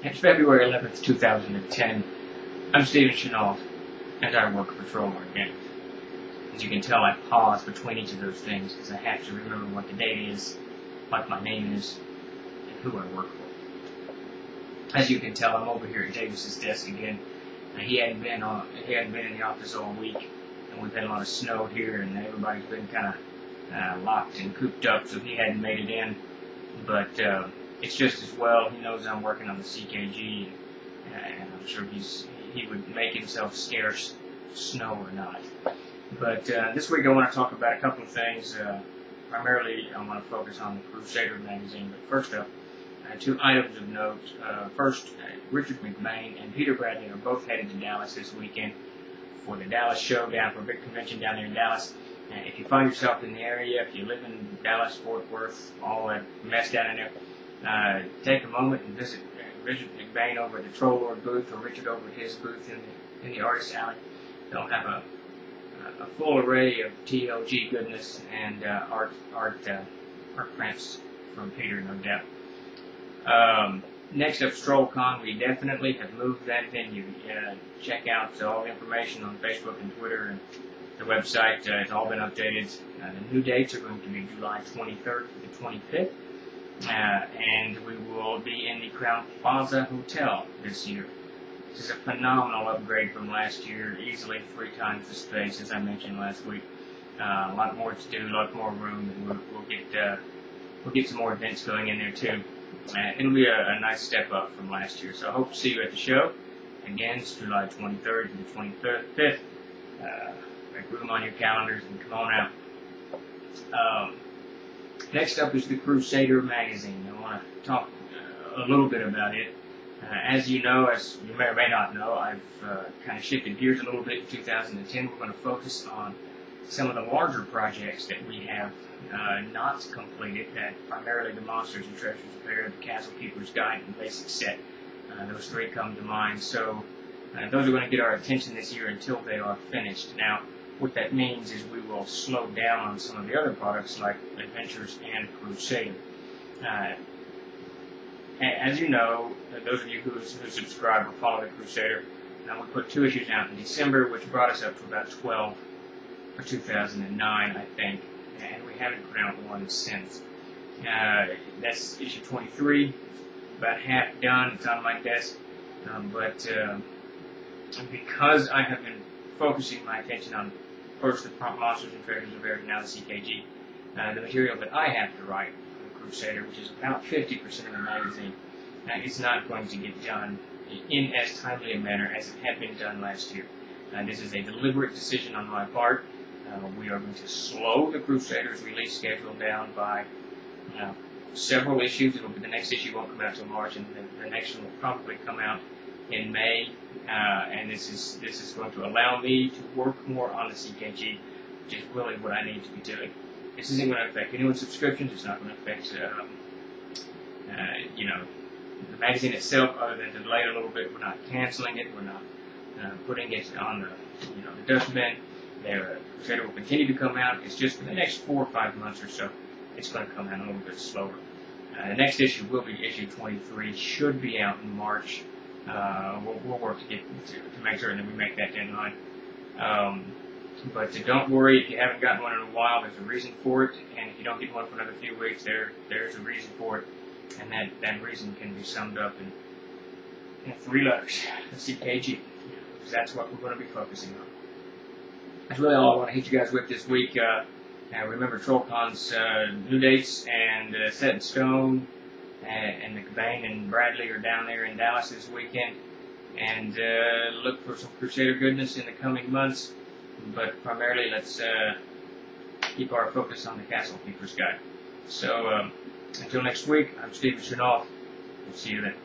It's February 11th, 2010. I'm Stephen Chenault, and I work for Trollmark Games. As you can tell, I pause between each of those things because I have to remember what the date is, what my name is, and who I work for. As you can tell, I'm over here at Davis's desk again. He hadn't been in the office all week, and we've had a lot of snow here, and everybody's been kind of locked and cooped up, so he hadn't made it in. But it's just as well. He knows I'm working on the CKG, and I'm sure he would make himself scarce, snow or not. But this week I want to talk about a couple of things. Primarily, I want to focus on the Crusader magazine. But first up, two items of note. First, Richard McBain and Peter Bradley are both headed to Dallas this weekend for the Dallas Showdown, for a big convention down there in Dallas. If you find yourself in the area, if you live in Dallas, Fort Worth, all that mess down in there, take a moment and visit Richard McBain over at the Troll Lord booth, or Richard over at his booth in the Artist Alley. They'll have a full array of TLG goodness and art prints from Peter, no doubt. Next up, StrollCon. We definitely have moved that venue. Check out all the information on Facebook and Twitter and the website. It's all been updated. The new dates are going to be July 23rd to the 25th. And we will be in the Crown Plaza Hotel this year. This is a phenomenal upgrade from last year, easily 3 times the space, as I mentioned last week. A lot more to do, a lot more room, and we'll get some more events going in there too. It'll be a nice step up from last year. So I hope to see you at the show. Again, it's July 23rd to the 25th. Make room on your calendars and come on out. Next up is the Crusader magazine. I want to talk a little bit about it. As you know, as you may or may not know, I've kind of shifted gears a little bit in 2010. We're going to focus on some of the larger projects that we have not completed, primarily the Monsters and Treasures Affair, the Castle Keeper's Guide, and Basic Set. Those 3 come to mind. So those are going to get our attention this year until they are finished. Now, what that means is we will slow down on some of the other products like Adventures and Crusader. As you know, those of you who subscribe or follow the Crusader, we put 2 issues out in December, which brought us up to about 12 for 2009, I think, and we haven't put out one since. That's issue 23, about half done. It's on my desk, but because I have been focusing my attention on first the Monsters and Treasures of Earth, now the CKG, the material that I have to write for the Crusader, which is about 50% of the magazine, is not going to get done in as timely a manner as it had been done last year. This is a deliberate decision on my part. We are going to slow the Crusader's release schedule down by several issues. The next issue won't come out until March, and the next one will probably come out in May. And this is going to allow me to work more on the CKG, which is really what I need to be doing. This isn't going to affect anyone's subscriptions. It's not going to affect the magazine itself, other than to delay it a little bit. We're not canceling it. We're not putting it on the dustbin. The Crusader will continue to come out. It's just for the next 4 or 5 months or so, it's going to come out a little bit slower. The next issue will be issue 23. Should be out in March. We'll work to make sure that we make that deadline. But don't worry if you haven't gotten one in a while. There's a reason for it, and if you don't get one for another few weeks, there's a reason for it, and that reason can be summed up in 3 letters: the CKG. Because that's what we're going to be focusing on. That's really all I want to hit you guys with this week. Remember, TrollCon's new dates and set in stone. And McBain and Bradley are down there in Dallas this weekend. And look for some Crusader goodness in the coming months. But primarily, let's keep our focus on the Castle Keeper's Guide. So, until next week, I'm Stephen Chenault. We'll see you then.